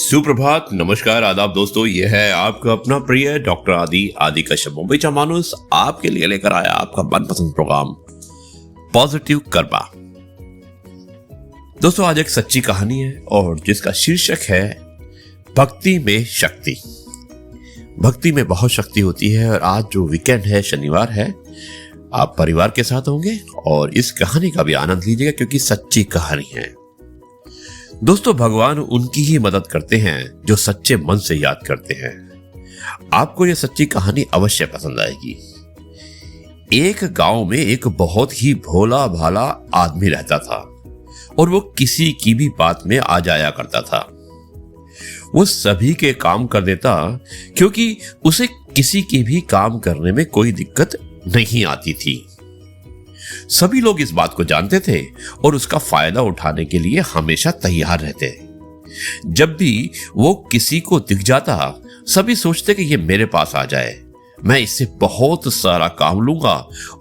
सुप्रभात, नमस्कार, आदाब दोस्तों। ये है आपका अपना प्रिय डॉक्टर आदि कश्यप मुंबईचा माणूस आपके लिए लेकर आया आपका मनपसंद प्रोग्राम पॉजिटिव कर्मा। दोस्तों, आज एक सच्ची कहानी है और जिसका शीर्षक है भक्ति में शक्ति। भक्ति में बहुत शक्ति होती है और आज जो वीकेंड है, शनिवार है, आप परिवार के साथ होंगे और इस कहानी का भी आनंद लीजिएगा क्योंकि सच्ची कहानी है। दोस्तों, भगवान उनकी ही मदद करते हैं जो सच्चे मन से याद करते हैं। आपको यह सच्ची कहानी अवश्य पसंद आएगी। एक गांव में एक बहुत ही भोला भाला आदमी रहता था और वो किसी की भी बात में आ जाया करता था। वो सभी के काम कर देता क्योंकि उसे किसी के भी काम करने में कोई दिक्कत नहीं आती थी। सभी लोग इस बात को जानते थे और उसका फायदा उठाने के लिए हमेशा तैयार रहते। जब भी वो किसी को दिख जाता, सभी सोचते कि ये मेरे पास आ जाए, मैं इससे बहुत सारा काम लूंगा,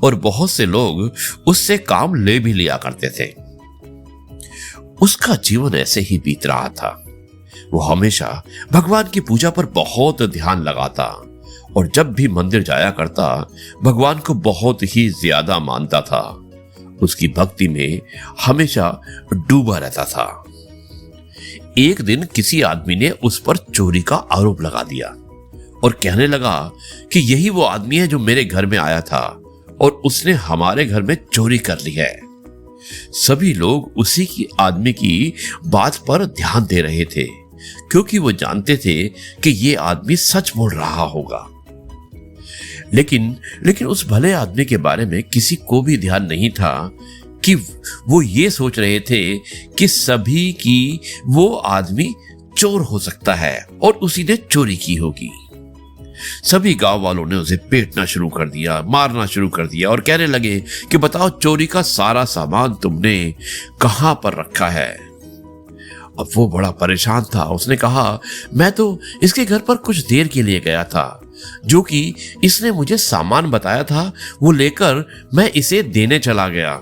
और बहुत से लोग उससे काम ले भी लिया करते थे। उसका जीवन ऐसे ही बीत रहा था। वो हमेशा भगवान की पूजा पर बहुत ध्यान लगाता और जब भी मंदिर जाया करता, भगवान को बहुत ही ज्यादा मानता था। उसकी भक्ति में हमेशा डूबा रहता था। एक दिन किसी आदमी ने उस पर चोरी का आरोप लगा दिया और कहने लगा कि यही वो आदमी है जो मेरे घर में आया था और उसने हमारे घर में चोरी कर ली है। सभी लोग उसी की आदमी की बात पर ध्यान दे रहे थे क्योंकि वो जानते थे कि ये आदमी सच बोल रहा होगा। लेकिन उस भले आदमी के बारे में किसी को भी ध्यान नहीं था कि वो ये सोच रहे थे कि सभी की वो आदमी चोर हो सकता है और उसी ने चोरी की होगी। सभी गांव वालों ने उसे पीटना शुरू कर दिया, मारना शुरू कर दिया और कहने लगे कि बताओ, चोरी का सारा सामान तुमने कहां पर रखा है। अब वो बड़ा परेशान था। उसने कहा, मैं तो इसके घर पर कुछ देर के लिए गया था, जो कि इसने मुझे सामान बताया था वो लेकर मैं इसे देने चला गया।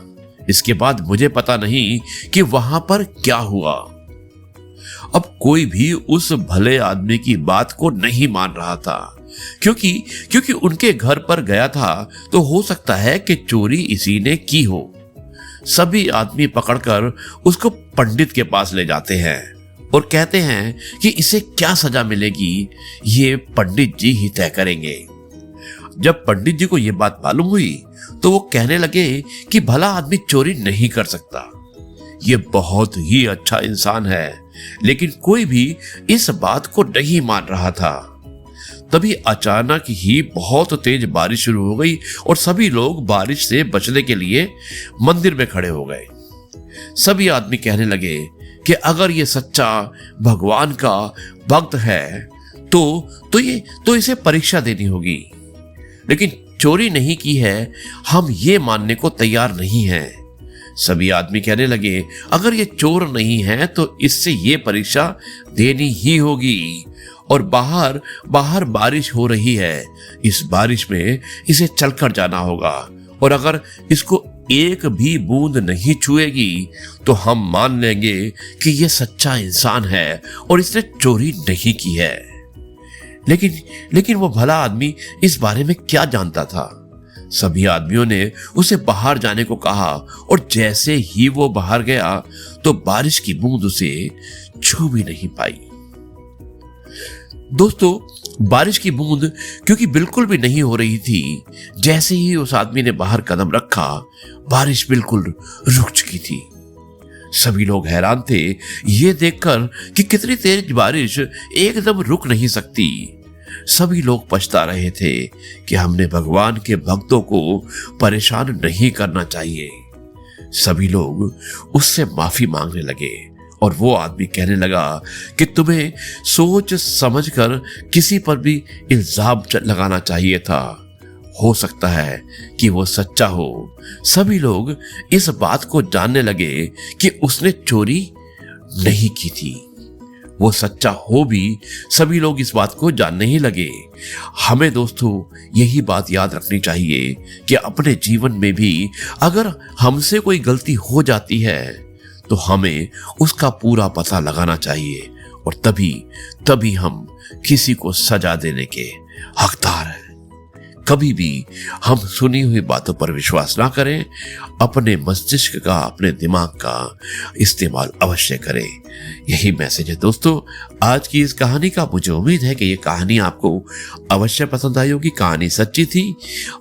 इसके बाद मुझे पता नहीं कि वहां पर क्या हुआ। अब कोई भी उस भले आदमी की बात को नहीं मान रहा था क्योंकि उनके घर पर गया था तो हो सकता है कि चोरी इसी ने की हो। सभी आदमी पकड़कर उसको पंडित के पास ले जाते हैं और कहते हैं कि इसे क्या सजा मिलेगी, ये पंडित जी ही तय करेंगे। जब पंडित जी को यह बात मालूम हुई तो वो कहने लगे कि भला आदमी चोरी नहीं कर सकता, ये बहुत ही अच्छा इंसान है। लेकिन कोई भी इस बात को नहीं मान रहा था। तभी अचानक ही बहुत तेज बारिश शुरू हो गई और सभी लोग बारिश से बचने के लिए मंदिर में खड़े हो गए। सभी आदमी कहने लगे कि अगर ये सच्चा भगवान का भक्त है तो इसे परीक्षा देनी होगी, लेकिन चोरी नहीं की है, हम ये मानने को तैयार नहीं हैं। सभी आदमी कहने लगे, अगर ये चोर नहीं है तो इससे ये परीक्षा देनी ही होगी। और बाहर बारिश हो रही है, इस बारिश में इसे चलकर जाना होगा और अगर इसको एक भी बूंद नहीं छुएगी तो हम मान लेंगे कि यह सच्चा इंसान है और इसने चोरी नहीं की है। लेकिन वो भला आदमी इस बारे में क्या जानता था। सभी आदमियों ने उसे बाहर जाने को कहा और जैसे ही वो बाहर गया तो बारिश की बूंद उसे छू भी नहीं पाई। दोस्तों, बारिश की बूंद क्योंकि बिल्कुल भी नहीं हो रही थी, जैसे ही उस आदमी ने बाहर कदम रखा, बारिश बिल्कुल रुक चुकी थी। सभी लोग हैरान थे ये देखकर कि कितनी तेज बारिश एकदम रुक नहीं सकती। सभी लोग पछता रहे थे कि हमने भगवान के भक्तों को परेशान नहीं करना चाहिए। सभी लोग उससे माफी मांगने लगे और वो आदमी कहने लगा कि तुम्हें सोच समझकर किसी पर भी इल्जाम लगाना चाहिए था, हो सकता है कि वो सच्चा हो। सभी लोग इस बात को जानने लगे कि उसने चोरी नहीं की थी। वो सच्चा हो भी सभी लोग इस बात को जानने ही लगे। हमें दोस्तों यही बात याद रखनी चाहिए कि अपने जीवन में भी अगर हमसे कोई गलती हो जाती है तो हमें उसका पूरा पता लगाना चाहिए और तभी हम किसी को सजा देने के हकदार हैं। कभी भी हम सुनी हुई बातों पर विश्वास ना करें। अपने मस्तिष्क का, अपने दिमाग का इस्तेमाल अवश्य करें। यही मैसेज है दोस्तों आज की इस कहानी का। मुझे उम्मीद है कि ये कहानी आपको अवश्य पसंद आई होगी। कहानी सच्ची थी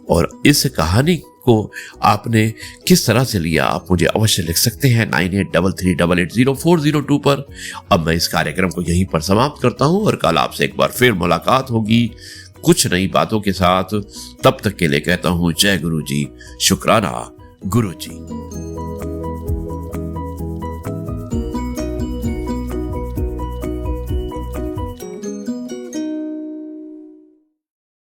और इस कहानी को आपने किस तरह से लिया आप मुझे अवश्य लिख सकते हैं 9833880402 पर। अब मैं इस कार्यक्रम को यहीं पर समाप्त करता हूं और कल आपसे एक बार फिर मुलाकात होगी कुछ नई बातों के साथ। तब तक के लिए कहता हूं जय गुरु जी, शुक्राना गुरु जी।